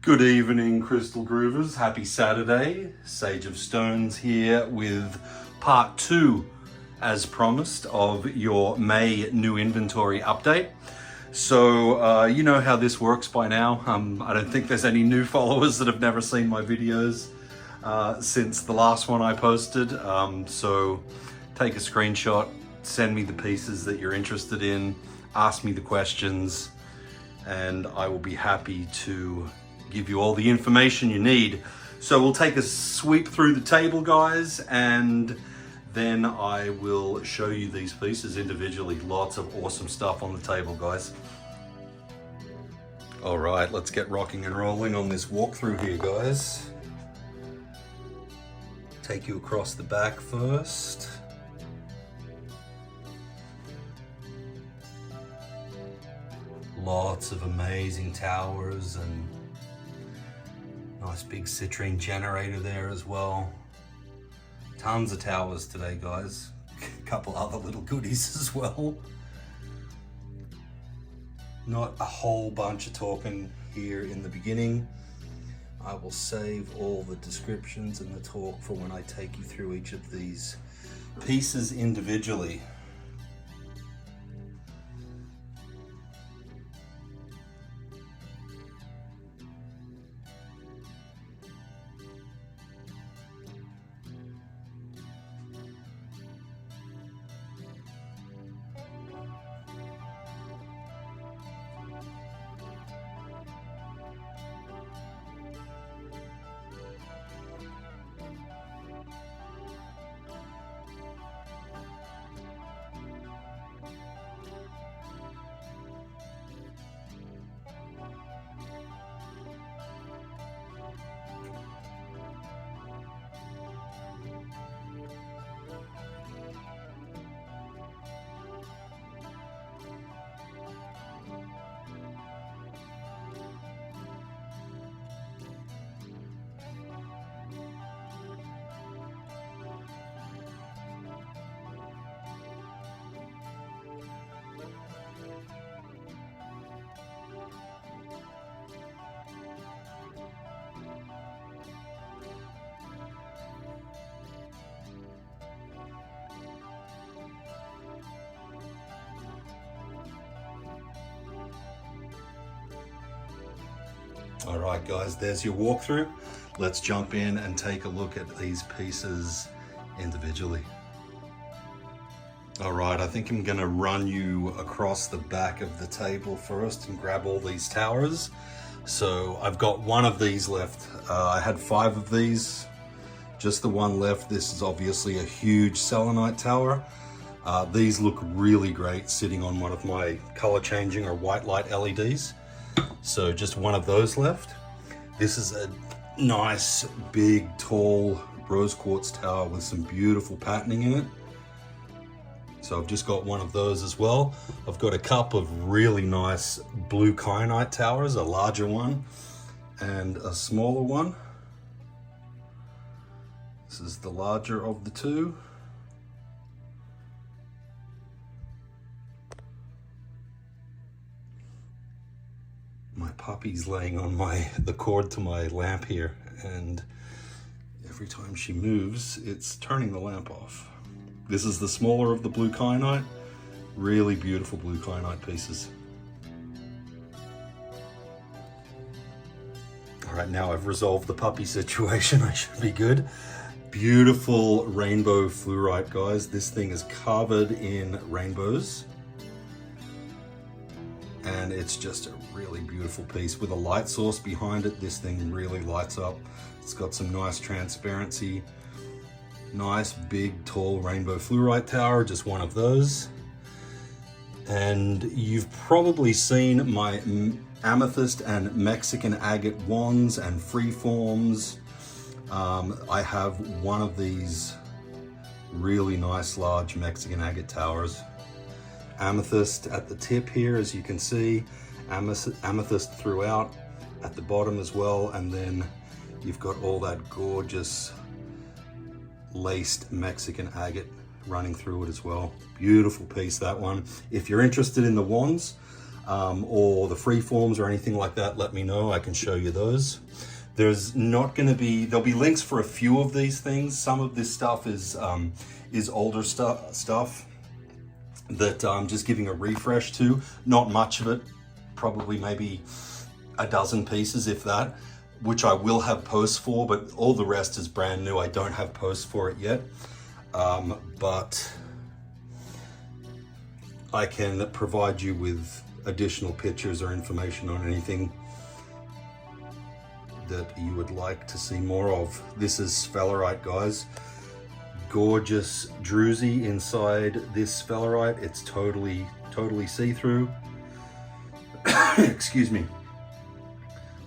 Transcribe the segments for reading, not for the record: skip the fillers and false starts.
Good evening, Crystal Groovers. Happy Saturday. Sage of Stones here with part 2, as promised, of your May new inventory update. So you know how this works by now. I don't think there's any new followers that have never seen my videos since the last one I posted. So take a screenshot, send me the pieces that you're interested in, ask me the questions, and I will be happy to give you all the information you need. So we'll take a sweep through the table, guys, and then I will show you these pieces individually. Lots of awesome stuff on the table, guys. All right, let's get rocking and rolling on this walkthrough here, guys. Take you across the back first. Lots of amazing towers and nice big citrine generator there as well. Tons of towers today, guys. A couple other little goodies as well. Not a whole bunch of talking here in the beginning. I will save all the descriptions and the talk for when I take you through each of these pieces individually. All right, guys, there's your walkthrough. Let's jump in and take a look at these pieces individually. All right, I think I'm gonna run you across the back of the table first and grab all these towers. So I've got one of these left. I had 5 of these, just the one left. This is obviously a huge selenite tower. These look really great sitting on one of my color changing or white light LEDs. So just one of those left. This is a nice, big, tall rose quartz tower with some beautiful patterning in it. So I've just got one of those as well. I've got a couple of really nice blue kyanite towers, a larger one and a smaller one. This is the larger of the two. My puppy's laying on the cord to my lamp here, and every time she moves, it's turning the lamp off. This is the smaller of the blue kyanite. Really beautiful blue kyanite pieces. All right, now I've resolved the puppy situation. I should be good. Beautiful rainbow fluorite, guys. This thing is covered in rainbows. And it's just a really beautiful piece with a light source behind it. This thing really lights up. It's got some nice transparency. Nice big tall rainbow fluorite tower, just one of those. And you've probably seen my amethyst and Mexican agate wands and freeforms. I have one of these really nice large Mexican agate towers. Amethyst at the tip here, as you can see, amethyst throughout at the bottom as well, and then you've got all that gorgeous laced Mexican agate running through it as well. Beautiful piece, that one. If you're interested in the wands, or the free forms or anything like that, let me know. I can show you those. There's not going to be, there'll be links for a few of these things. Some of this stuff is older stuff that I'm just giving a refresh to. Not much of it, probably maybe a dozen pieces, if that, which I will have posts for, but all the rest is brand new. I don't have posts for it yet, but I can provide you with additional pictures or information on anything that you would like to see more of. This is sphalerite, guys. Gorgeous druzy inside this sphalerite. It's totally see-through. Excuse me.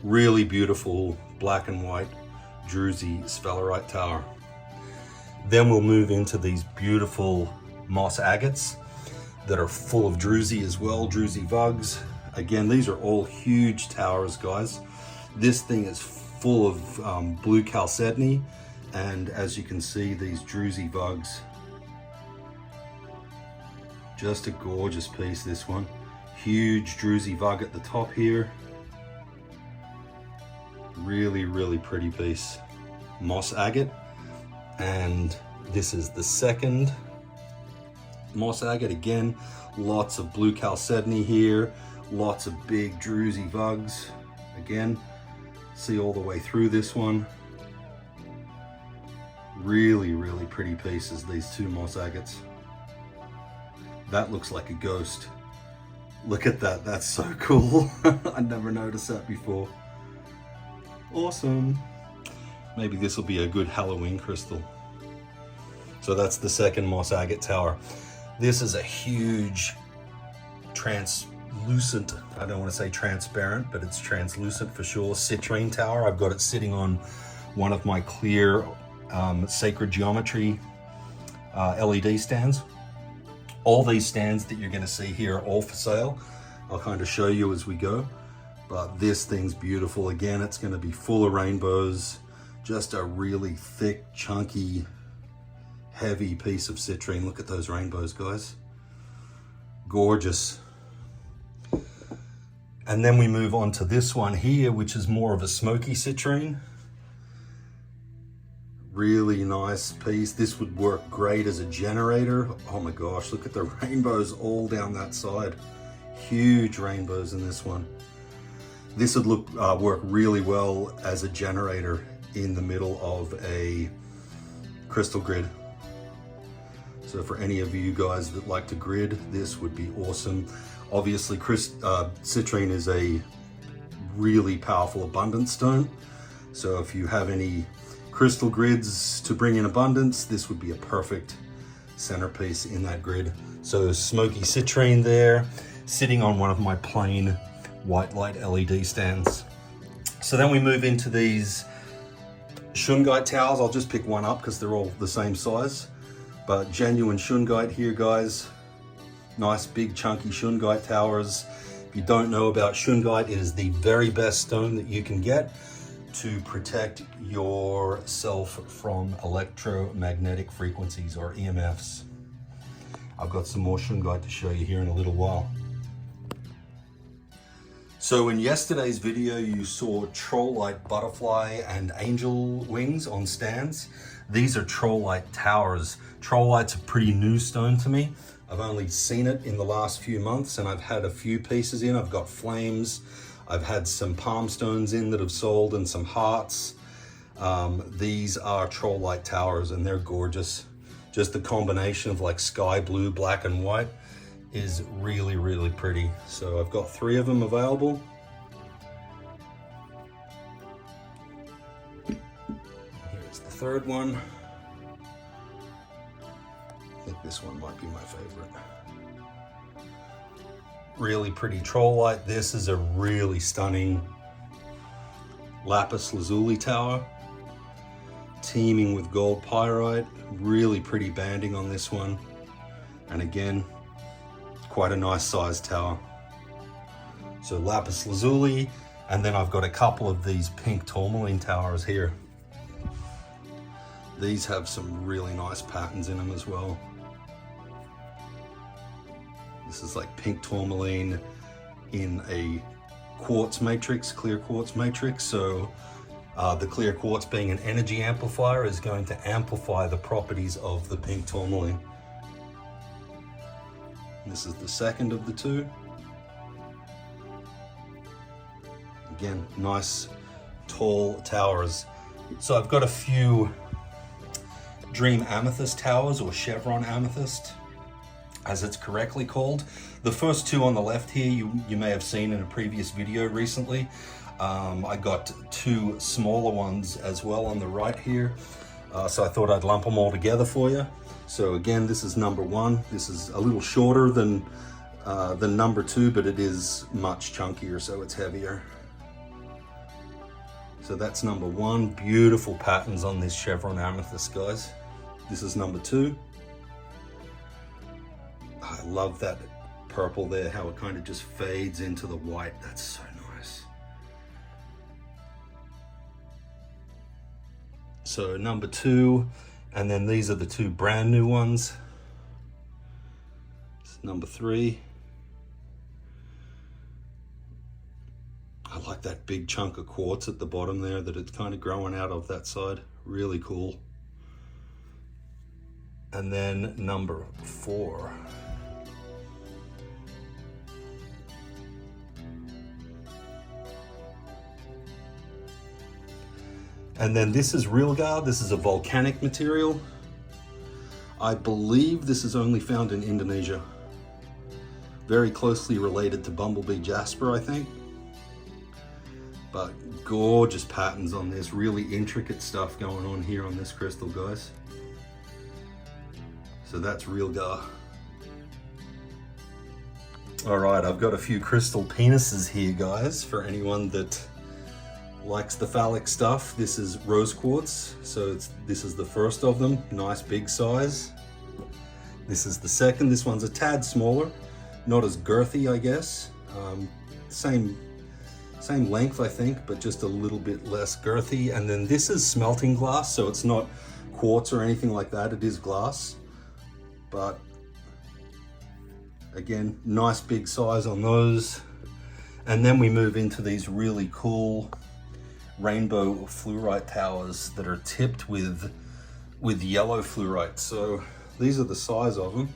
Really beautiful black and white druzy sphalerite tower. Then we'll move into these beautiful moss agates that are full of druzy as well, druzy vugs. Again, these are all huge towers, guys. This thing is full of blue chalcedony, and as you can see, these druzy vugs. Just a gorgeous piece, this one. Huge druzy vug at the top here. Really pretty piece. Moss agate, and this is the second moss agate. Again, lots of blue chalcedony here, lots of big druzy vugs. Again, see all the way through this one. Really pretty pieces, these two moss agates. That looks like a ghost. Look at that, that's so cool. I never noticed that before. Awesome. Maybe this will be a good Halloween crystal. So that's the second moss agate tower. This is a huge translucent, I don't want to say transparent, but it's translucent for sure, citrine tower. I've got it sitting on one of my clear sacred geometry LED stands. All these stands that you're going to see here are all for sale. I'll kind of show you as we go, but this thing's beautiful. Again, it's going to be full of rainbows. Just a really thick, chunky, heavy piece of citrine. Look at those rainbows, guys. Gorgeous. And then we move on to this one here, which is more of a smoky citrine. Really nice piece. This would work great as a generator. Oh my gosh, look at the rainbows all down that side. Huge rainbows in this one. This would work really well as a generator in the middle of a crystal grid. So for any of you guys that like to grid, this would be awesome. Obviously, citrine is a really powerful abundance stone. So if you have any crystal grids to bring in abundance, this would be a perfect centerpiece in that grid. So smoky citrine there, sitting on one of my plain white light LED stands. So then we move into these shungite towers. I'll just pick one up because they're all the same size, but genuine shungite here, guys. Nice big chunky shungite towers. If you don't know about shungite, it is the very best stone that you can get to protect yourself from electromagnetic frequencies or EMFs. I've got some more shungite to show you here in a little while. So in yesterday's video, you saw troll-light butterfly and angel wings on stands. These are troll-light towers. Troll-light's a pretty new stone to me. I've only seen it in the last few months, and I've had a few pieces in. I've got flames. I've had some palm stones in that have sold and some hearts. These are troll-light towers, and they're gorgeous. Just the combination of like sky blue, black and white is really pretty. So I've got 3 of them available. Here's the third one. I think this one might be my favorite. Really pretty troll light. This is a really stunning lapis lazuli tower, teeming with gold pyrite. Really pretty banding on this one, and again, quite a nice sized tower. So lapis lazuli, and then I've got a couple of these pink tourmaline towers here. These have some really nice patterns in them as well. This is like pink tourmaline, in a quartz matrix, clear quartz matrix. So the clear quartz, being an energy amplifier, is going to amplify the properties of the pink tourmaline. This is the second of the two. Again, nice tall towers. So I've got a few Dream Amethyst towers, or Chevron Amethyst, as it's correctly called. The first two on the left here, you may have seen in a previous video recently. I got two smaller ones as well on the right here. So I thought I'd lump them all together for you. So again, this is number one. This is a little shorter than number two, but it is much chunkier, so it's heavier. So that's number one. Beautiful patterns on this Chevron Amethyst, guys. This is number two. I love that purple there, how it kind of just fades into the white. That's so nice. So number two, and then these are the two brand new ones. It's number three. I like that big chunk of quartz at the bottom there that it's kind of growing out of that side. Really cool. And then number four. And then this is Realgar. This is a volcanic material. I believe this is only found in Indonesia. Very closely related to Bumblebee Jasper, I think. But gorgeous patterns on this, really intricate stuff going on here on this crystal, guys. So that's Realgar. All right, I've got a few crystal penises here, guys, for anyone that likes the phallic stuff. This is rose quartz, so this is the first of them, nice big size. This is the second. This one's a tad smaller, not as girthy, I guess. Same length, I think, but just a little bit less girthy. And then this is smelting glass, so it's not quartz or anything like that. It is glass, but again, nice big size on those. And then we move into these really cool rainbow fluorite towers that are tipped with yellow fluorite. So these are the size of them.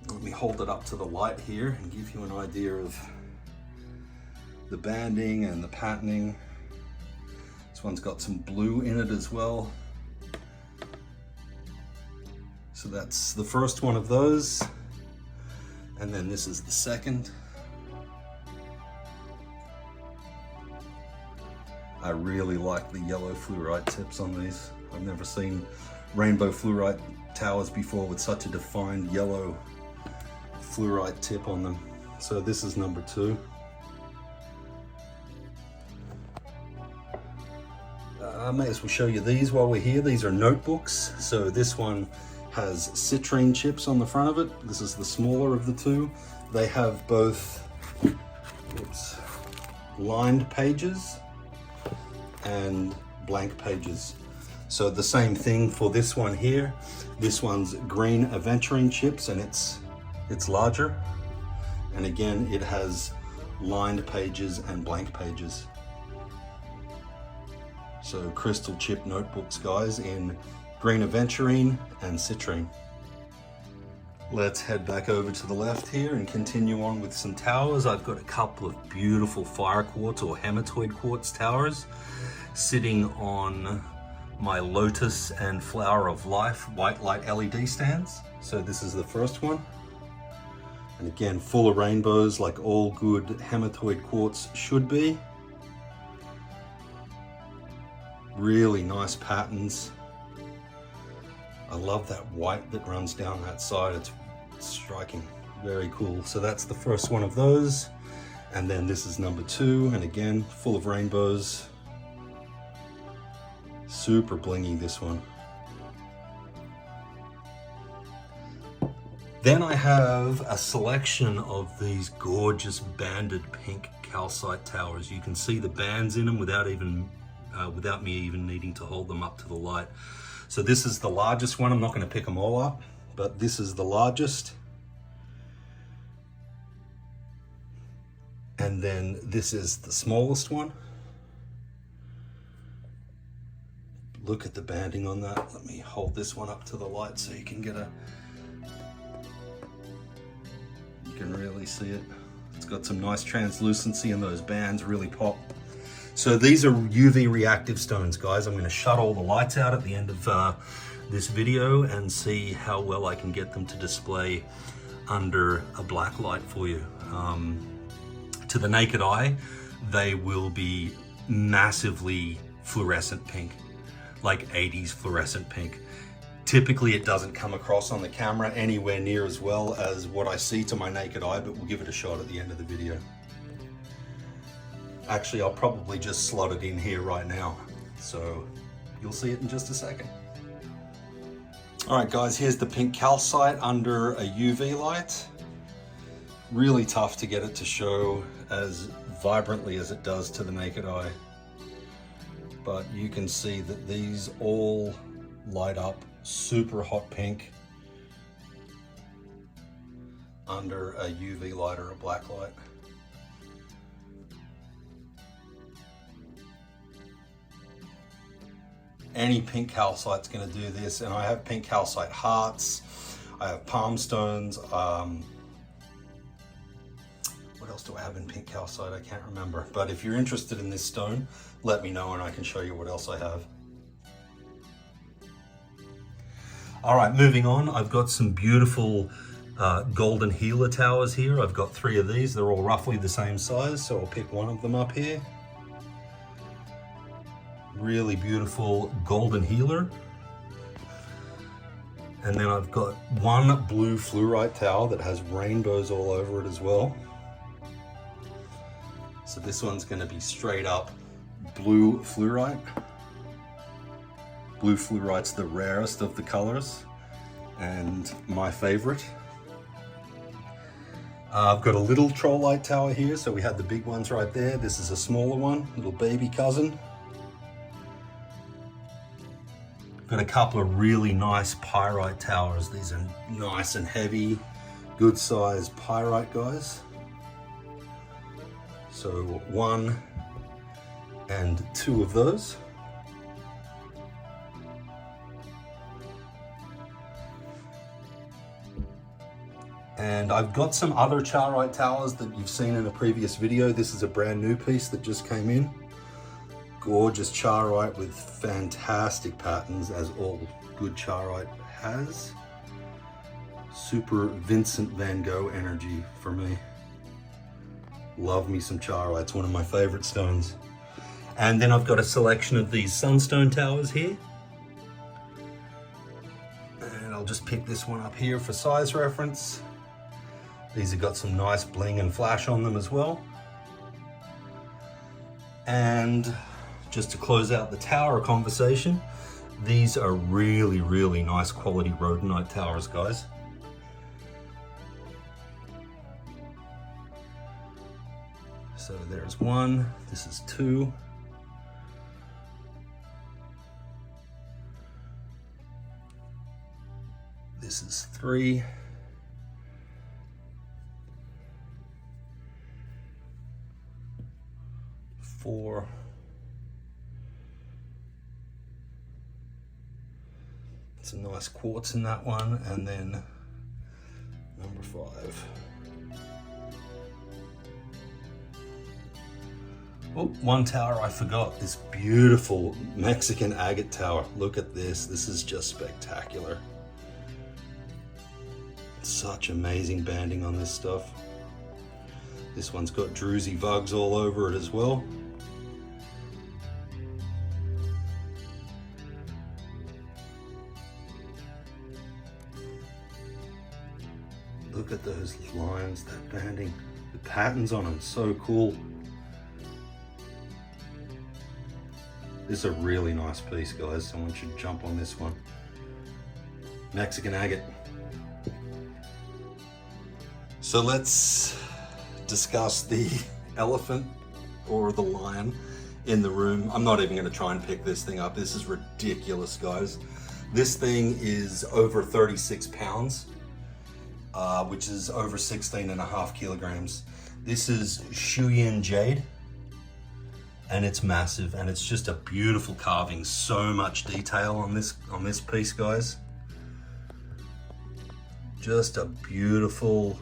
Let me hold it up to the light here and give you an idea of the banding and the patterning. This one's got some blue in it as well. So that's the first one of those. And then this is the second. I really like the yellow fluorite tips on these. I've never seen rainbow fluorite towers before with such a defined yellow fluorite tip on them. So this is number two. I may as well show you these while we're here. These are notebooks. So this one has citrine chips on the front of it. This is the smaller of the two. They have both lined pages and blank pages. So the same thing for this one here. This one's green aventurine chips, and it's larger. And again, it has lined pages and blank pages. So crystal chip notebooks, guys, in green aventurine and citrine. Let's head back over to the left here and continue on with some towers. I've got a couple of beautiful fire quartz or hematoid quartz towers sitting on my Lotus and Flower of Life white light LED stands. So this is the first one. And again, full of rainbows like all good hematoid quartz should be. Really nice patterns. I love that white that runs down that side. It's striking, very cool. So that's the first one of those. And then this is number two, and again, full of rainbows. Super blingy, this one. Then I have a selection of these gorgeous banded pink calcite towers. You can see the bands in them without me even needing to hold them up to the light. So this is the largest one. I'm not going to pick them all up, but this is the largest. And then this is the smallest one. Look at the banding on that. Let me hold this one up to the light so you can get you can really see it. It's got some nice translucency and those bands really pop. So these are UV reactive stones, guys. I'm going to shut all the lights out at the end of this video and see how well I can get them to display under a black light for you. To the naked eye, they will be massively fluorescent pink, like 80s fluorescent pink. Typically it doesn't come across on the camera anywhere near as well as what I see to my naked eye, but we'll give it a shot at the end of the video. Actually, I'll probably just slot it in here right now, so you'll see it in just a second. All right, guys, here's the pink calcite under a UV light. Really tough to get it to show as vibrantly as it does to the naked eye. But you can see that these all light up super hot pink under a UV light or a black light. Any pink calcite's going to do this, and I have pink calcite hearts, I have palm stones. What else do I have in pink calcite? I can't remember. But if you're interested in this stone, let me know and I can show you what else I have. All right, moving on. I've got some beautiful golden healer towers here. I've got 3 of these. They're all roughly the same size, so I'll pick one of them up here. Really beautiful golden healer. And then I've got one blue fluorite tower that has rainbows all over it as well. So this one's going to be straight up blue fluorite. Blue fluorite's the rarest of the colors and my favorite. I've got a little trollite tower here, so we had the big ones right there. This is a smaller one, little baby cousin. Got a couple of really nice pyrite towers. These are nice and heavy, good sized pyrite guys. So 1 and 2 of those. And I've got some other charite towers that you've seen in a previous video. This is a brand new piece that just came in. Gorgeous charite with fantastic patterns, as all good charite has. Super Vincent van Gogh energy for me. Love me some charite, it's one of my favorite stones. And then I've got a selection of these sunstone towers here. And I'll just pick this one up here for size reference. These have got some nice bling and flash on them as well. And just to close out the tower conversation, these are really, really nice quality rhodonite towers, guys. So there's 1, this is 2. This is 3. 4. Some nice quartz in that one, and then number 5. Oh, one tower I forgot, this beautiful Mexican agate tower. Look at this, this is just spectacular. Such amazing banding on this stuff. This one's got druzy vugs all over it as well. Look at those lines, that banding, the patterns on them, so cool. This is a really nice piece, guys. Someone should jump on this one. Mexican agate. So let's discuss the elephant or the lion in the room. I'm not even going to try and pick this thing up. This is ridiculous, guys. This thing is over 36 pounds, which is over 16.5 kilograms. This is Shuyin Jade, and it's massive, and it's just a beautiful carving. So much detail on this piece, guys. Just a beautiful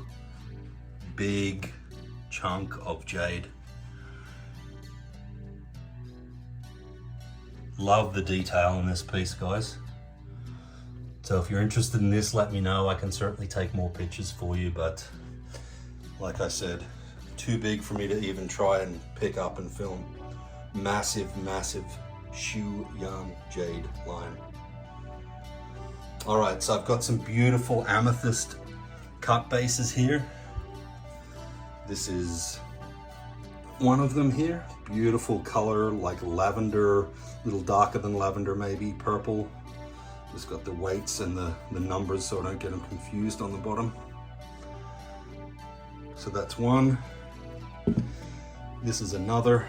big chunk of jade. Love the detail in this piece, guys. So if you're interested in this, let me know. I can certainly take more pictures for you, but like I said, too big for me to even try and pick up and film. Massive, massive Shuyin Jade line. All right, so I've got some beautiful amethyst cut bases here. This is one of them here. Beautiful color, like lavender, a little darker than lavender maybe, purple. Just got the weights and the numbers so I don't get them confused on the bottom. So that's one. This is another.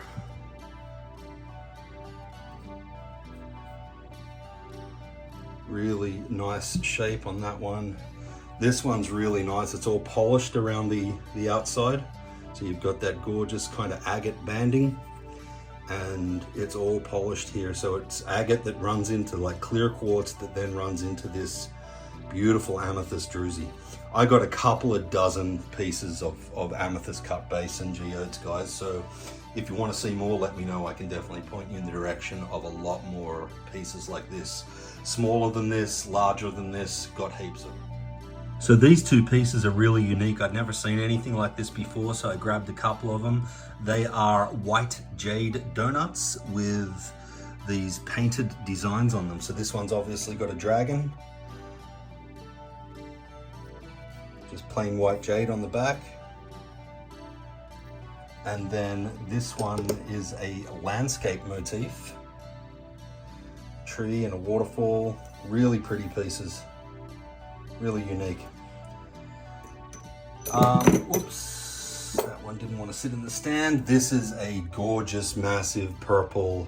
Really nice shape on that one. This one's really nice. It's all polished around the outside. So you've got that gorgeous kind of agate banding, and it's all polished here. So it's agate that runs into like clear quartz that then runs into this beautiful amethyst druzy. I got a couple of dozen pieces of amethyst cut base and geodes, guys. So if you want to see more, let me know. I can definitely point you in the direction of a lot more pieces like this. Smaller than this, larger than this, got heaps of them. So these two pieces are really unique. I'd never seen anything like this before, so I grabbed a couple of them. They are white jade donuts with these painted designs on them. So this one's obviously got a dragon. Just plain white jade on the back. And then this one is a landscape motif. Tree and a waterfall. Really pretty pieces. Really unique. Oops, that one didn't want to sit in the stand. This is a gorgeous, massive purple,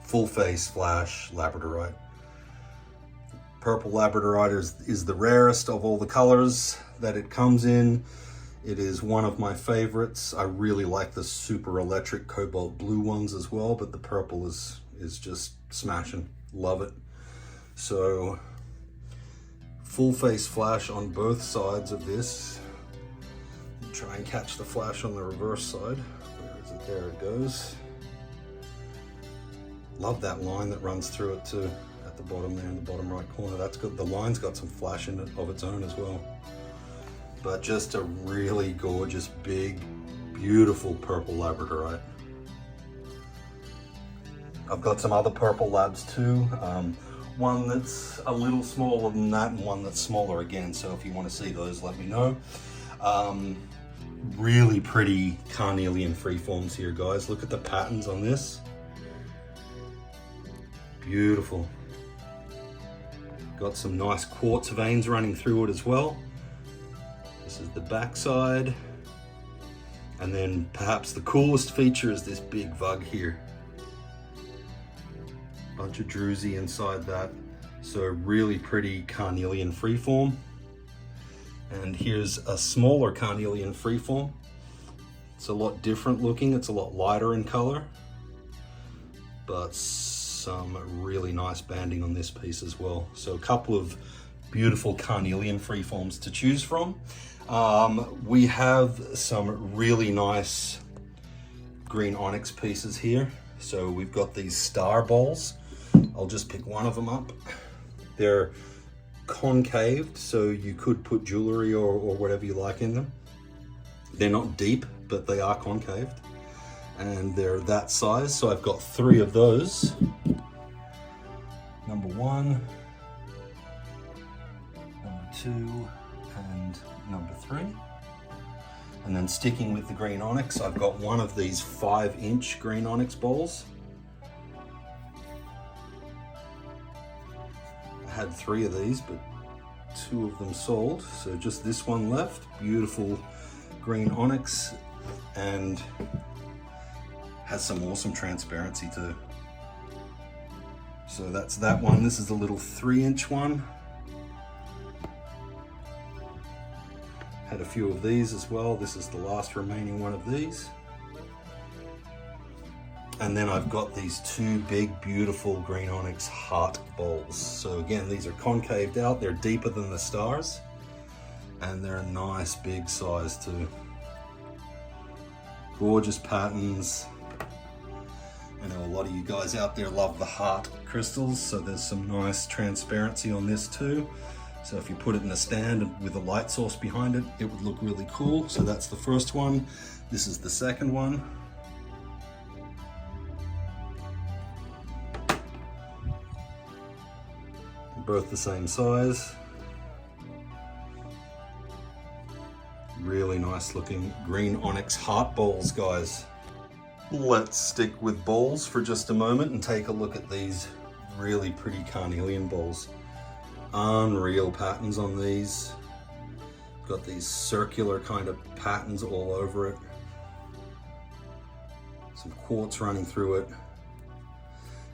full face flash labradorite. Purple labradorite is the rarest of all the colors that it comes in. It is one of my favorites. I really like the super electric cobalt blue ones as well, but the purple is just smashing. Love it. So full face flash on both sides of this. Try and catch the flash on the reverse side. Where is it? There it goes. Love that line that runs through it too, at the bottom there in the bottom right corner. That's good. The line's got some flash in it of its own as well. But just a really gorgeous, big, beautiful purple labradorite. I've got some other purple labs too. One that's a little smaller than that and one that's smaller again. So if you want to see those, let me know. Really pretty carnelian freeforms here, guys. Look at the patterns on this. Beautiful. Got some nice quartz veins running through it as well. This is the back side. And then perhaps the coolest feature is this big vug here. Bunch of druzy inside that. So really pretty carnelian freeform. And here's a smaller carnelian freeform. It's a lot different looking. It's a lot lighter in color, but some really nice banding on this piece as well. So a couple of beautiful carnelian freeforms to choose from. We have some really nice green onyx pieces here. So we've got these star balls. I'll just pick one of them up. They're concaved, so you could put jewelry or whatever you like in them. They're not deep, but they are concaved, and they're that size. So I've got 3 of those. Number 1, number 2, and number 3. And then sticking with the green onyx, I've got one of these 5-inch green onyx balls. I had 3 of these, but 2 of them sold, so just this one left. Beautiful green onyx, and has some awesome transparency too. So that's that one. This is a little 3-inch one. Had add a few of these as well. This is the last remaining one of these. And then I've got these two big, beautiful green onyx heart bowls. So again, these are concaved out. They're deeper than the stars. And they're a nice big size too. Gorgeous patterns. I know a lot of you guys out there love the heart crystals, so there's some nice transparency on this too. So if you put it in a stand with a light source behind it, it would look really cool. So that's the first one. This is the second one. Both the same size. Really nice looking green onyx heart bowls, guys. Let's stick with bowls for just a moment and take a look at these really pretty carnelian bowls. Unreal patterns on these. Got these circular kind of patterns all over it. Some quartz running through it.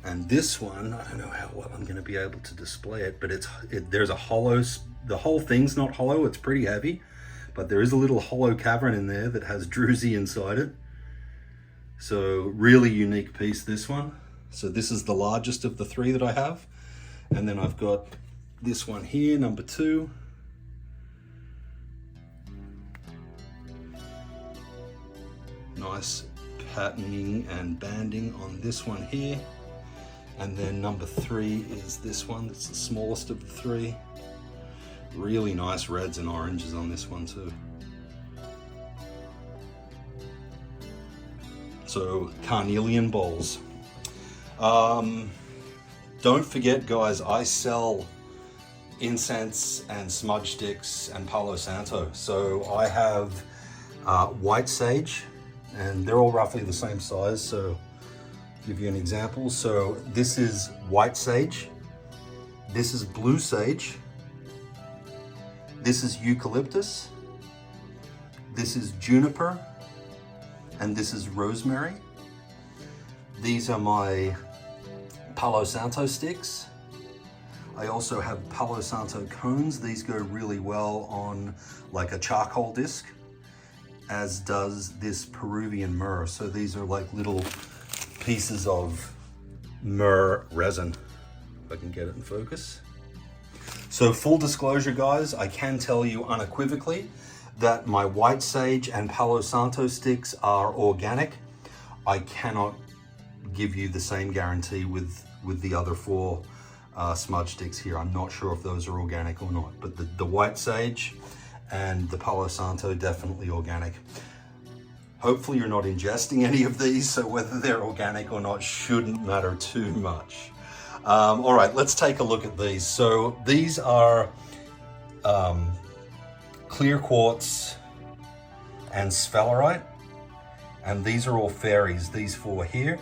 And this one, I don't know how well I'm going to be able to display it, but there's a hollow, the whole thing's not hollow, it's pretty heavy, but there is a little hollow cavern in there that has druzy inside it. So really unique piece, this one. So this is the largest of the three that I have. And then I've got this one here, number 2. Nice patterning and banding on this one here. And then number 3 is this one. That's the smallest of the 3. Really nice reds and oranges on this one too. So carnelian bowls. Don't forget, guys, I sell incense and smudge sticks and Palo Santo. So I have white sage, and they're all roughly the same size. So give you an example. So this is white sage, this is blue sage, this is eucalyptus, this is juniper, and this is rosemary. These are my Palo Santo sticks. I also have Palo Santo cones. These go really well on like a charcoal disc, as does this Peruvian myrrh. So these are like little pieces of myrrh resin, if I can get it in focus. So full disclosure, guys, I can tell you unequivocally that my white sage and Palo Santo sticks are organic. I cannot give you the same guarantee with the other 4 smudge sticks here. I'm not sure if those are organic or not, but the white sage and the Palo Santo, definitely organic. Hopefully you're not ingesting any of these, so whether they're organic or not shouldn't matter too much. All right, let's take a look at these. So these are clear quartz and sphalerite, and these are all fairies, these 4 here.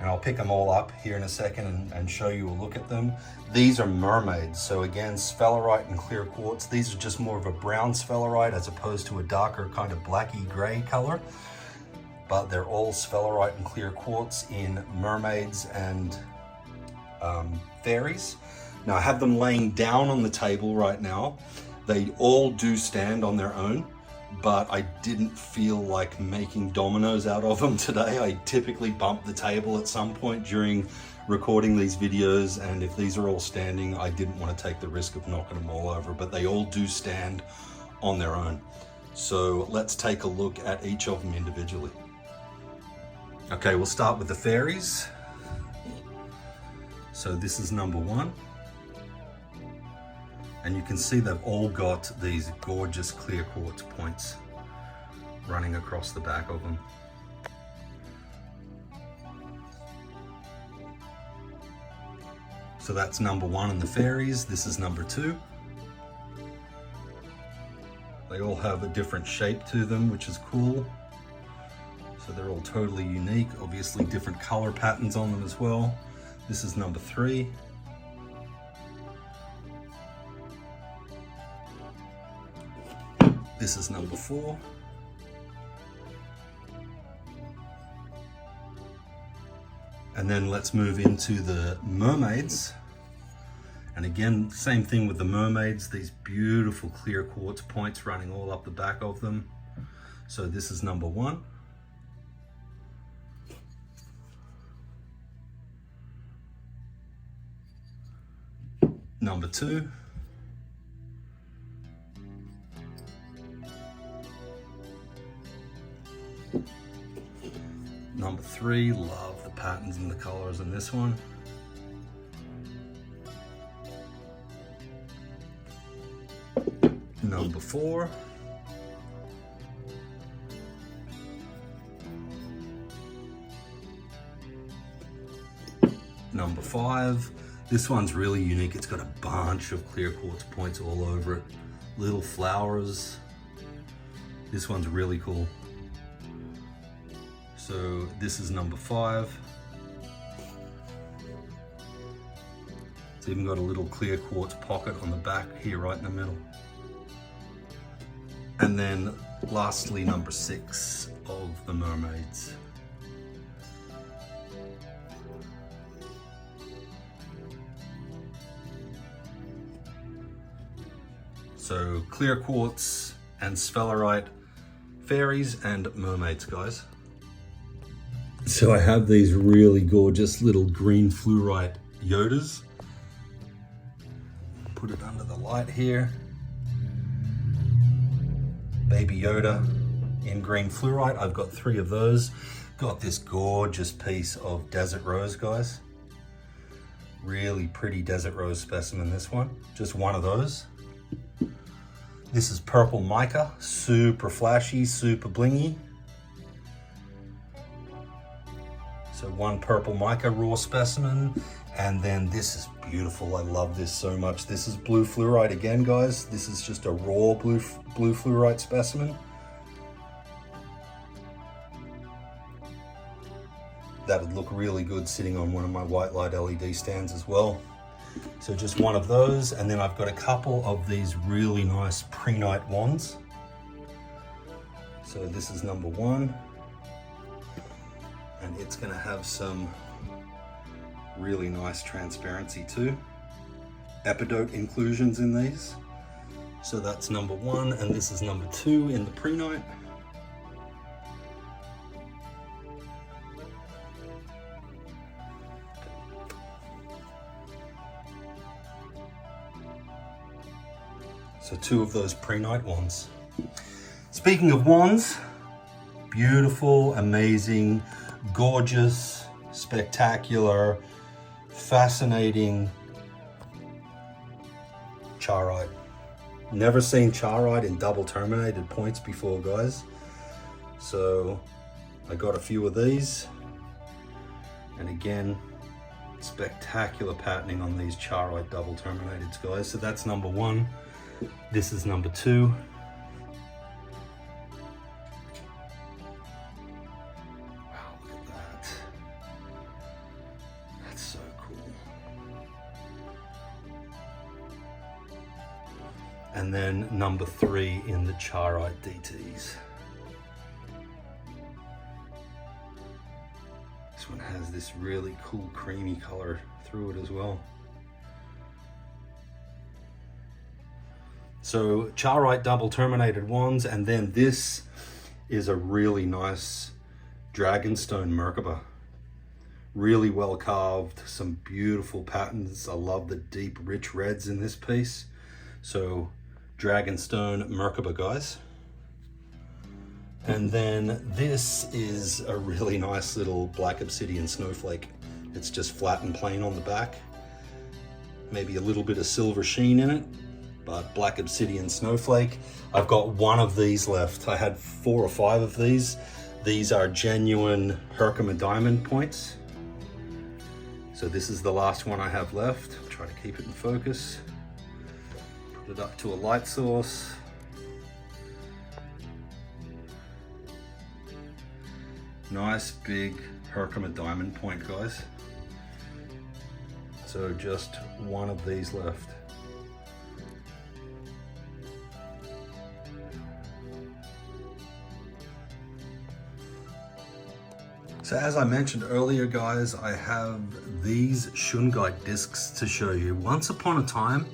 And I'll pick them all up here in a second and show you a look at them. These are mermaids. So again, sphalerite and clear quartz. These are just more of a brown sphalerite as opposed to a darker kind of blacky gray color. But they're all sphalerite and clear quartz in mermaids and fairies. Now I have them laying down on the table right now. They all do stand on their own, but I didn't feel like making dominoes out of them today. I typically bump the table at some point during recording these videos, and if these are all standing, I didn't want to take the risk of knocking them all over, but they all do stand on their own. So let's take a look at each of them individually. Okay, we'll start with the fairies. So this is number 1. And you can see they've all got these gorgeous clear quartz points running across the back of them. So that's number 1 in the fairies. This is number 2. They all have a different shape to them, which is cool. So they're all totally unique. Obviously different color patterns on them as well. This is number 3. This is number 4. And then let's move into the mermaids. And And again, same thing with the mermaids, these beautiful clear quartz points running all up the back of them. So this is number 1. Number 2. Number 3, love the patterns and the colors in this one. Number 4. Number 5. This one's really unique. It's got a bunch of clear quartz points all over it. Little flowers. This one's really cool. So this is number 5. It's even got a little clear quartz pocket on the back here, right in the middle. And then lastly, number 6 of the mermaids. So clear quartz and sphalerite fairies and mermaids, guys. So I have these really gorgeous little green fluorite Yodas. Put it under the light here. Baby Yoda in green fluorite. I've got 3 of those. Got this gorgeous piece of desert rose, guys. Really pretty desert rose specimen, this one. Just one of those. This is purple mica, super flashy, super blingy. So one purple mica raw specimen, and then this is beautiful. I love this so much. This is blue fluorite again, guys. This is just a raw blue fluorite specimen. That would look really good sitting on one of my white light LED stands as well. So just one of those, and then I've got a couple of these really nice prehnite wands. So this is number 1, and it's going to have some really nice transparency too. Epidote inclusions in these. So that's number 1, and this is number 2 in the prehnite. So 2 of those prehnite wands. Speaking of wands, beautiful, amazing, gorgeous, spectacular, fascinating charoite. Never seen charoite in double terminated points before, guys. So I got a few of these, and again, spectacular patterning on these charoite double terminateds, guys. So that's number 1. This is number 2. Wow, look at that. That's so cool. And then number 3 in the charoite DTs. This one has this really cool creamy color through it as well. So charoite double terminated wands, and then this is a really nice dragonstone Merkaba. Really well carved, some beautiful patterns. I love the deep rich reds in this piece. So dragonstone Merkaba, guys. And then this is a really nice little black obsidian snowflake. It's just flat and plain on the back. Maybe a little bit of silver sheen in it, but black obsidian snowflake. I've got 1 of these left. I had 4 or 5 of these. These are genuine Herkimer diamond points. So this is the last one I have left. I'll try to keep it in focus. Put it up to a light source. Nice big Herkimer diamond point, guys. So just 1 of these left. So as I mentioned earlier, guys, I have these shungite discs to show you. Once upon a time,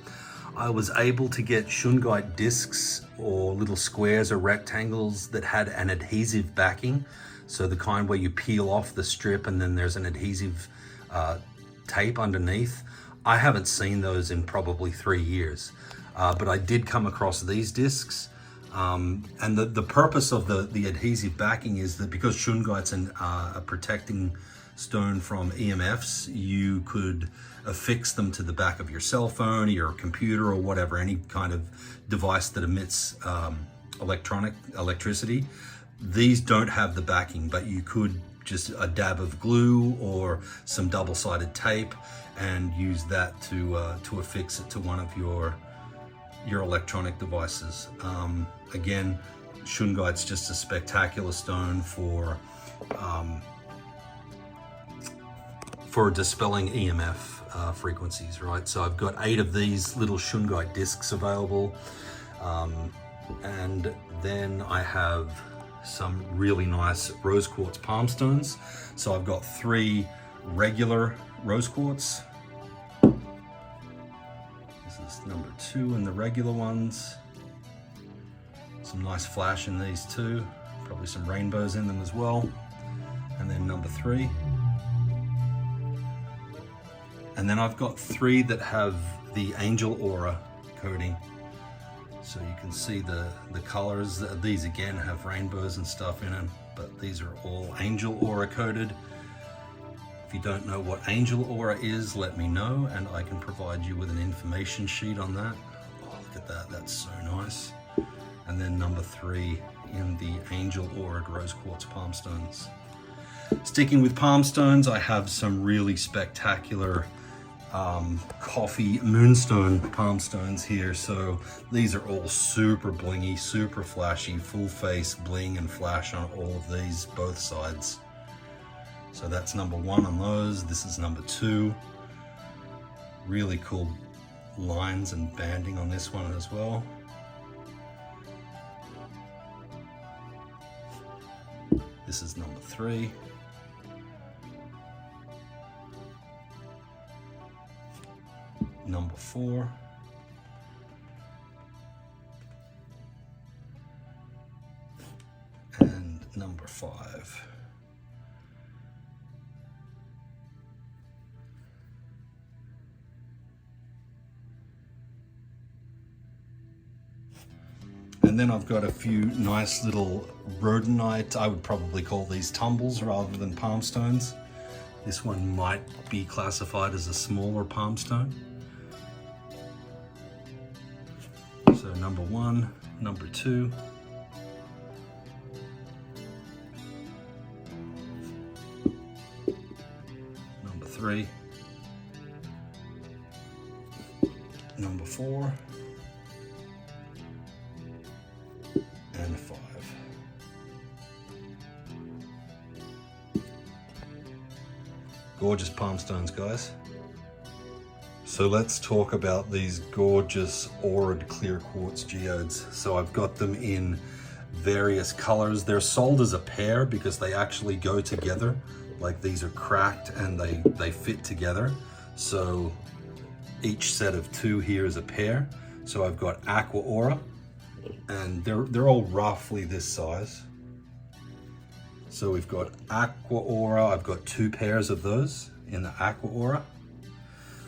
I was able to get shungite discs or little squares or rectangles that had an adhesive backing. So the kind where you peel off the strip and then there's an adhesive tape underneath. I haven't seen those in probably 3 years, but I did come across these discs. And the purpose of the adhesive backing is that because shungite's a protecting stone from EMFs, you could affix them to the back of your cell phone, your computer, or whatever, any kind of device that emits electricity. These don't have the backing, but you could just a dab of glue or some double-sided tape and use that to affix it to one of your electronic devices. Again, shungite's just a spectacular stone for dispelling EMF frequencies, right? So I've got 8 of these little shungite discs available, and then I have some really nice rose quartz palm stones. So I've got 3 regular rose quartz. This is number 2 in the regular ones. Some nice flash in these too. Probably some rainbows in them as well. And then number 3. And then I've got 3 that have the angel aura coating. So you can see the colors. These again have rainbows and stuff in them, but these are all angel aura coated. If you don't know what angel aura is, let me know and I can provide you with an information sheet on that. Oh, look at that, that's so nice. And then number 3 in the angel aura rose quartz palm stones. Sticking with palm stones, I have some really spectacular coffee moonstone palm stones here. So these are all super blingy, super flashy, full face bling and flash on all of these, both sides. So that's number 1 on those. This is number 2. Really cool lines and banding on this one as well. This is number 3. Number 4. And number 5. And then I've got a few nice little rhodonite, I would probably call these tumbles rather than palm stones. This one might be classified as a smaller palm stone. So number 1, number 2. Number 3. Number 4. And 5. Gorgeous palm stones, guys. So let's talk about these gorgeous auraed clear quartz geodes. So I've got them in various colors. They're sold as a pair because they actually go together. Like these are cracked and they fit together. So each set of 2 here is a pair. So I've got aqua aura, and they're all roughly this size. So we've got aqua aura. I've got 2 pairs of those in the aqua aura.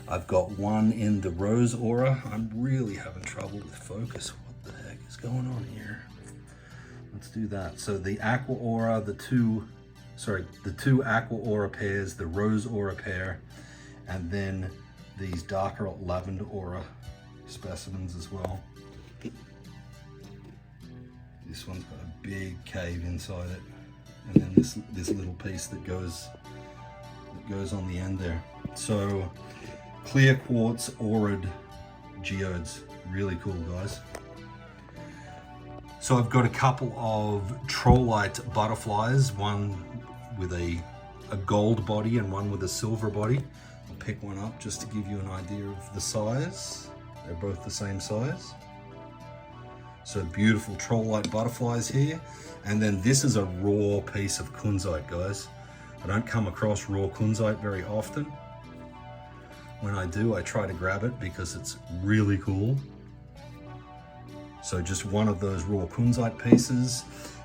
I've got 1 in the rose aura. I'm really having trouble with focus. What the heck is going on here? Let's do that. So the aqua aura, the two aqua aura pairs, the rose aura pair, and then these darker lavender aura specimens as well. This one's got a big cave inside it, and then this little piece that goes on the end there. So clear quartz auraed geodes, really cool, guys. So I've got a couple of trollite butterflies, one with a gold body and one with a silver body. I'll pick one up just to give you an idea of the size. They're both the same size. So beautiful trollite butterflies here. And then this is a raw piece of kunzite, guys. I don't come across raw kunzite very often. When I do, I try to grab it because it's really cool. So just one of those raw kunzite pieces.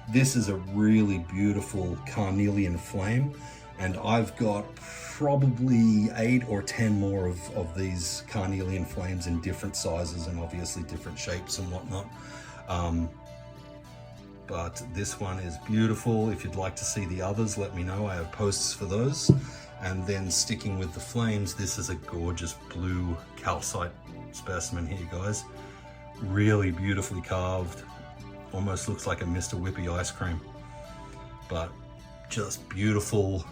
This is a really beautiful carnelian flame, and I've got probably 8 or 10 more of these carnelian flames in different sizes and obviously different shapes and whatnot. But this one is beautiful. If you'd like to see the others, let me know. I have posts for those. And then sticking with the flames, this is a gorgeous blue calcite specimen here, guys. Really beautifully carved. Almost looks like a Mr. Whippy ice cream. But just beautiful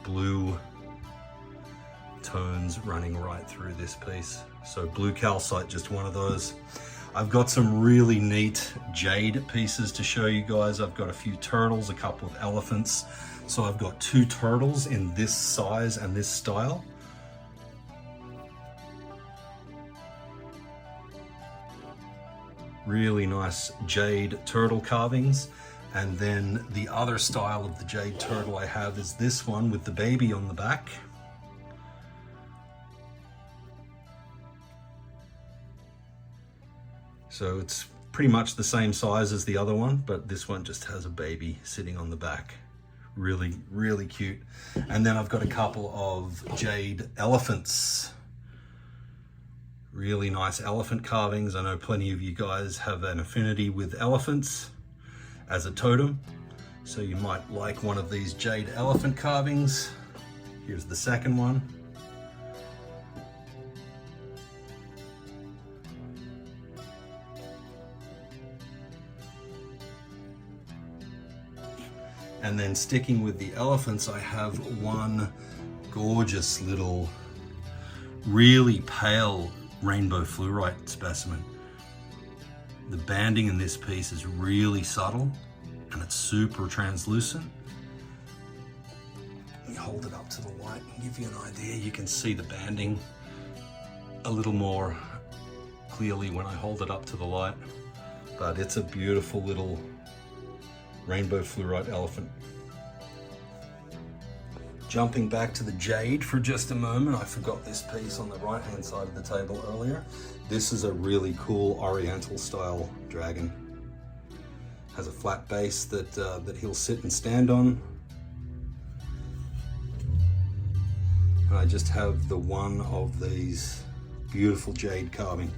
blue tones running right through this piece. So blue calcite, just one of those. I've got some really neat jade pieces to show you guys. I've got a few turtles, a couple of elephants. So I've got 2 turtles in this size and this style. Really nice jade turtle carvings. And then the other style of the jade turtle I have is this one with the baby on the back. So it's pretty much the same size as the other one, but this one just has a baby sitting on the back. Really, really cute. And then I've got a couple of jade elephants. Really nice elephant carvings. I know plenty of you guys have an affinity with elephants as a totem, so you might like one of these jade elephant carvings. Here's the second one. And then sticking with the elephants, I have one gorgeous little, really pale rainbow fluorite specimen. The banding in this piece is really subtle and it's super translucent. Let me hold it up to the light and give you an idea. You can see the banding a little more clearly when I hold it up to the light, but it's a beautiful little rainbow fluorite elephant. Jumping back to the jade for just a moment, I forgot this piece on the right hand side of the table earlier. This is a really cool oriental style dragon. Has a flat base that he'll sit and stand on. And I just have the one of these beautiful jade carving.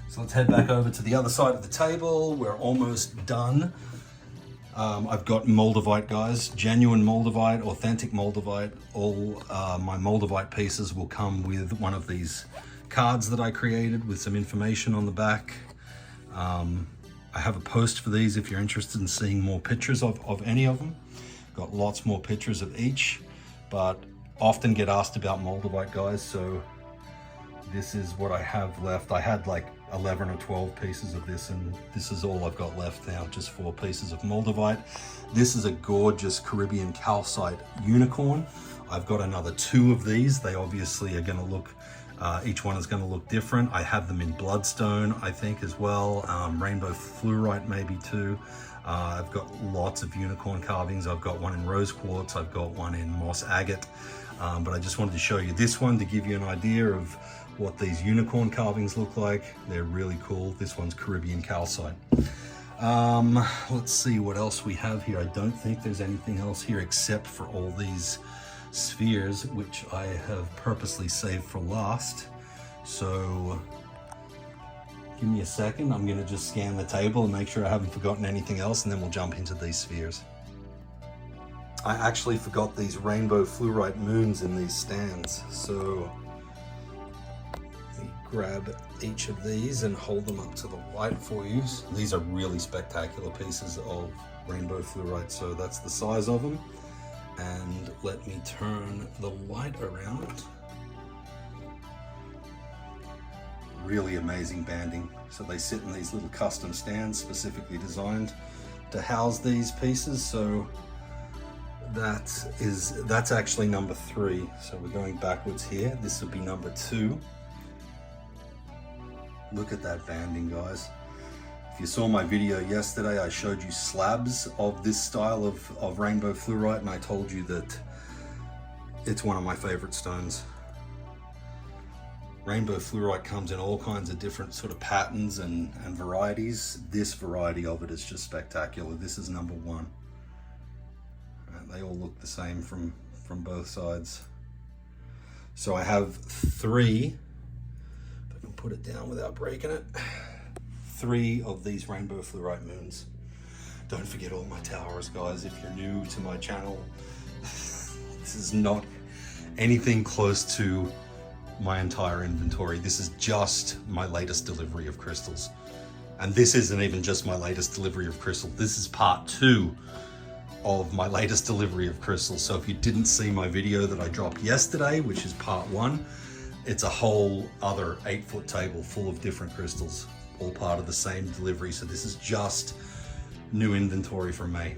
So let's head back over to the other side of the table. We're almost done. I've got Moldavite, guys, genuine Moldavite, authentic Moldavite. All my Moldavite pieces will come with one of these cards that I created with some information on the back. I have a post for these if you're interested in seeing more pictures of any of them. Got lots more pictures of each, but often get asked about Moldavite, guys, so this is what I have left. I had like 11 or 12 pieces of this, and this is all I've got left now, just 4 pieces of Moldavite. This is a gorgeous Caribbean calcite unicorn. I've got another 2 of these. They obviously are going to look, each one is going to look different. I have them in bloodstone, I think, as well. Rainbow fluorite maybe too. I've got lots of unicorn carvings. I've got one in rose quartz. I've got one in moss agate. But I just wanted to show you this one to give you an idea of what these unicorn carvings look like. They're really cool. This one's Caribbean calcite. Let's see what else we have here. I don't think there's anything else here except for all these spheres, which I have purposely saved for last. So give me a second. I'm gonna just scan the table and make sure I haven't forgotten anything else, and then we'll jump into these spheres. I actually forgot these rainbow fluorite moons in these stands. So grab each of these and hold them up to the light for you. These are really spectacular pieces of rainbow fluorite, so that's the size of them. And let me turn the light around. Really amazing banding. So they sit in these little custom stands specifically designed to house these pieces. So that's actually number 3. So we're going backwards here. This would be number 2. Look at that banding, guys. If you saw my video yesterday, I showed you slabs of this style of rainbow fluorite, and I told you that it's one of my favorite stones. Rainbow fluorite comes in all kinds of different sort of patterns and varieties. This variety of it is just spectacular. This is number one. And they all look the same from both sides. So I have three, if I can put it down without breaking it, 3 of these rainbow fluorite moons. Don't forget all my towers, guys. If you're new to my channel, this is not anything close to my entire inventory. This is just my latest delivery of crystals. And this isn't even just my latest delivery of crystal. This is part 2 of my latest delivery of crystals. So if you didn't see my video that I dropped yesterday, which is part 1, it's a whole other 8-foot table full of different crystals, all part of the same delivery. So this is just new inventory from May.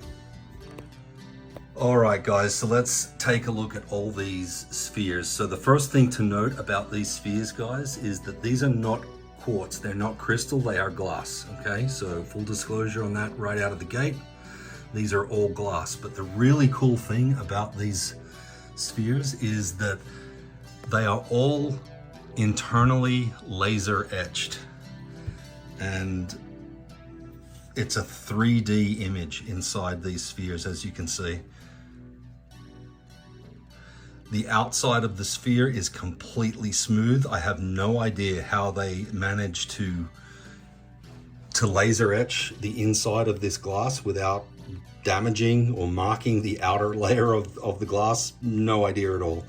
All right, guys, so let's take a look at all these spheres. So the first thing to note about these spheres, guys, is that these are not quartz. They're not crystal, they are glass, okay? So full disclosure on that right out of the gate. These are all glass. But the really cool thing about these spheres is that they are all internally laser etched. And it's a 3D image inside these spheres, as you can see. The outside of the sphere is completely smooth. I have no idea how they managed to laser etch the inside of this glass without damaging or marking the outer layer of the glass. No idea at all,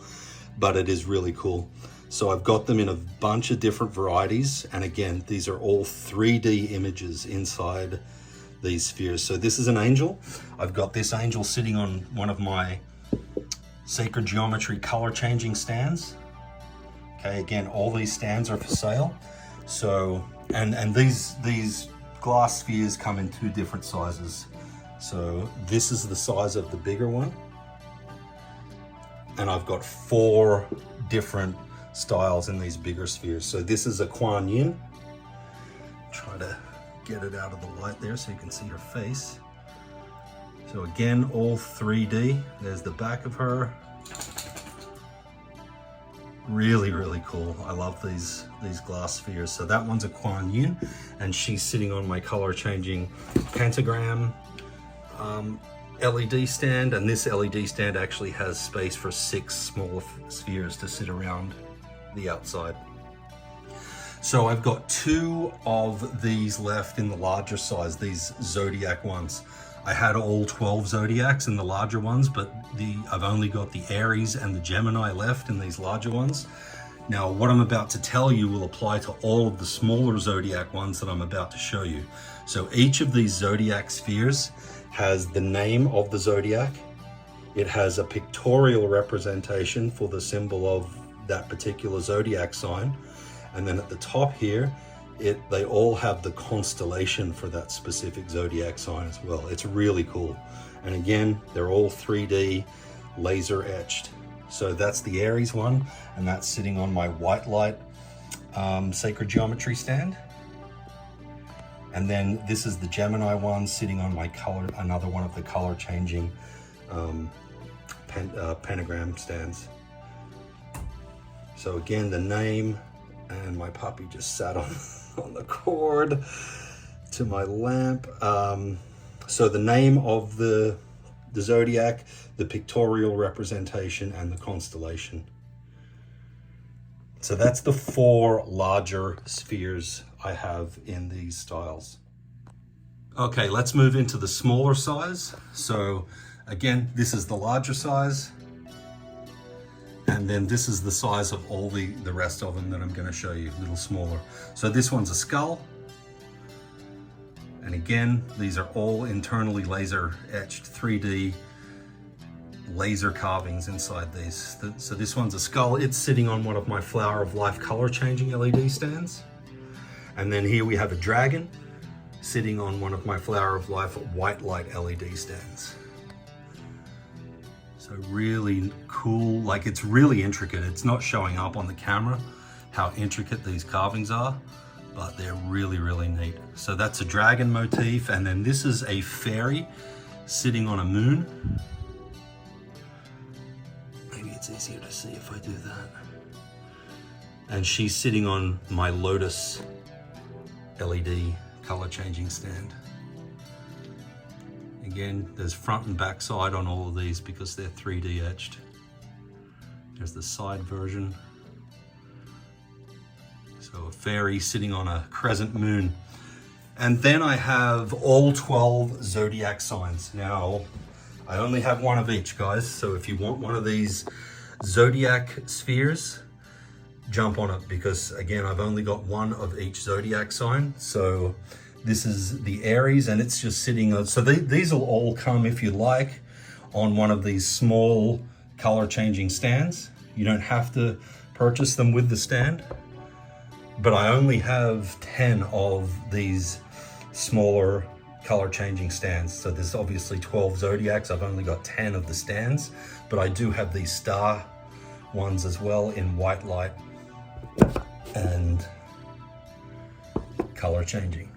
but it is really cool. So I've got them in a bunch of different varieties. And again, these are all 3D images inside these spheres. So this is an angel. I've got this angel sitting on one of my sacred geometry color changing stands. Okay, again, all these stands are for sale. So, and these glass spheres come in 2 different sizes. So this is the size of the bigger one. And I've got 4 different styles in these bigger spheres. So this is a Kuan Yin. Try to get it out of the light there so you can see her face. So again, all 3D. There's the back of her. Really, really cool. I love these glass spheres. So that one's a Kuan Yin, and she's sitting on my color changing pentagram LED stand, and this LED stand actually has space for 6 smaller spheres to sit around the outside. So I've got 2 of these left in the larger size, these zodiac ones. I had all 12 zodiacs in the larger ones, but I've only got the Aries and the Gemini left in these larger ones. Now, what I'm about to tell you will apply to all of the smaller zodiac ones that I'm about to show you. So each of these zodiac spheres has the name of the zodiac. It has a pictorial representation for the symbol of that particular zodiac sign. And then at the top here, they all have the constellation for that specific zodiac sign as well. It's really cool. And again, they're all 3D laser etched. So that's the Aries one, and that's sitting on my white light sacred geometry stand. And then this is the Gemini one sitting on my color, another one of the color changing pentagram stands. So again, the name, and my puppy just sat on the cord to my lamp. So the name of the zodiac, the pictorial representation, and the constellation. So that's the 4 larger spheres I have in these styles. Okay, let's move into the smaller size. So again, this is the larger size. And then this is the size of all the rest of them that I'm going to show you, a little smaller. So this one's a skull. And again, these are all internally laser etched 3D laser carvings inside these. So this one's a skull. It's sitting on one of my Flower of Life color changing LED stands. And then here we have a dragon sitting on one of my Flower of Life white light LED stands. So really cool, like it's really intricate. It's not showing up on the camera how intricate these carvings are, but they're really, really neat. So that's a dragon motif, and then this is a fairy sitting on a moon. Maybe it's easier to see if I do that. And she's sitting on my Lotus LED color changing stand. Again, there's front and back side on all of these because they're 3D etched. There's the side version. So a fairy sitting on a crescent moon. And then I have all 12 zodiac signs. Now, I only have one of each, guys. So if you want one of these zodiac spheres, jump on it, because again, I've only got one of each zodiac sign. So this is the Aries, and it's just sitting on, so these will all come, if you like, on one of these small color changing stands. You don't have to purchase them with the stand, but I only have 10 of these smaller color changing stands. So there's obviously 12 zodiacs. I've only got 10 of the stands, but I do have these star ones as well in white light and color changing.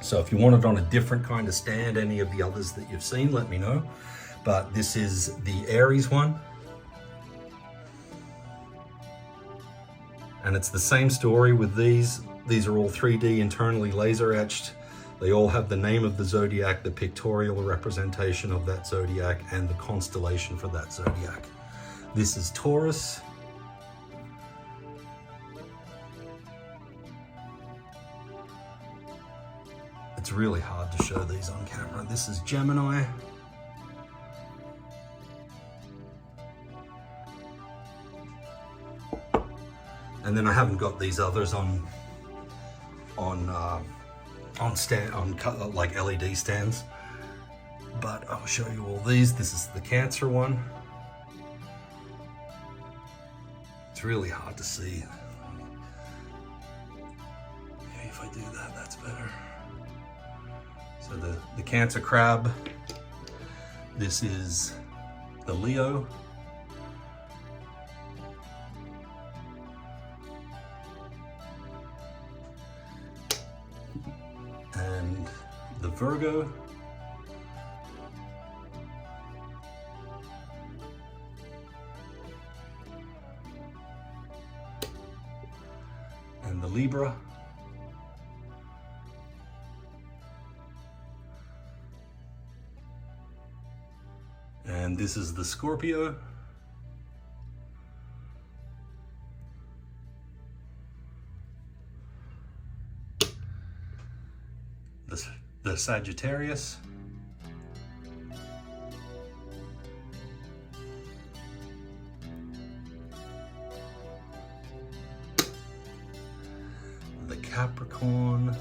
So if you want it on a different kind of stand, any of the others that you've seen, let me know. But this is the Aries one. And it's the same story with these. These are all 3D internally laser etched. They all have the name of the zodiac, the pictorial representation of that zodiac, and the constellation for that zodiac. This is Taurus. It's really hard to show these on camera. This is Gemini. And then I haven't got these others on like LED stands, but I'll show you all these. This is the Cancer one. It's really hard to see. Maybe if I do that, that's better. So the Cancer crab. This is the Leo. And the Virgo. And the Libra. And this is the Scorpio. The Sagittarius. The Capricorn.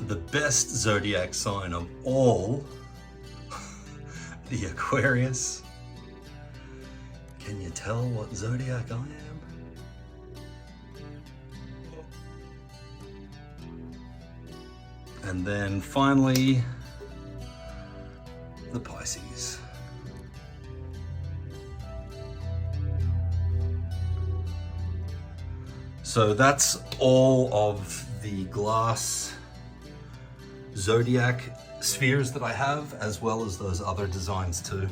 The best zodiac sign of all, the Aquarius. Can you tell what zodiac I am? And then finally, the Pisces. So that's all of the glass zodiac spheres that I have, as well as those other designs too.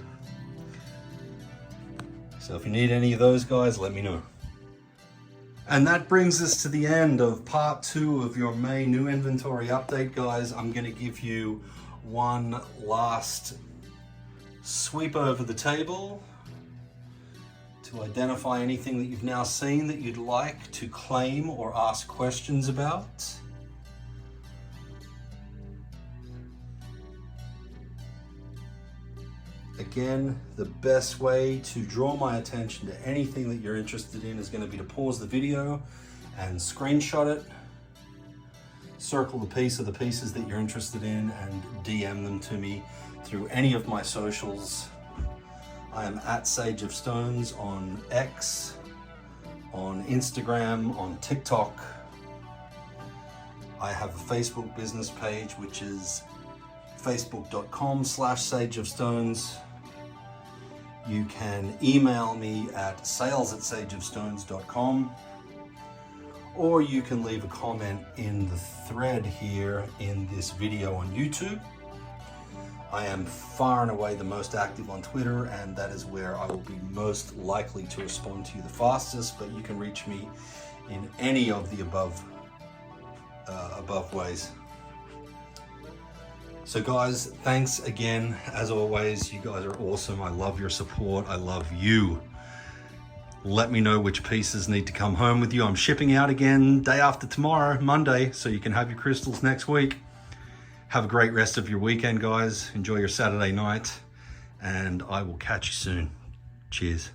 So if you need any of those, guys, let me know. And that brings us to the end of part 2 of your May new inventory update, guys. I'm going to give you one last sweep over the table to identify anything that you've now seen that you'd like to claim or ask questions about. Again, the best way to draw my attention to anything that you're interested in is going to be to pause the video and screenshot it, circle the piece of the pieces that you're interested in, and DM them to me through any of my socials. I am at Sage of Stones on X, on Instagram, on TikTok. I have a Facebook business page, which is facebook.com/sageofstones. You can email me at sales@sageofstones.com, or you can leave a comment in the thread here in this video on YouTube. I am far and away the most active on Twitter, and that is where I will be most likely to respond to you the fastest, but you can reach me in any of the above ways. So guys, thanks again. As always, you guys are awesome. I love your support. I love you. Let me know which pieces need to come home with you. I'm shipping out again day after tomorrow, Monday, so you can have your crystals next week. Have a great rest of your weekend, guys. Enjoy your Saturday night, and I will catch you soon. Cheers.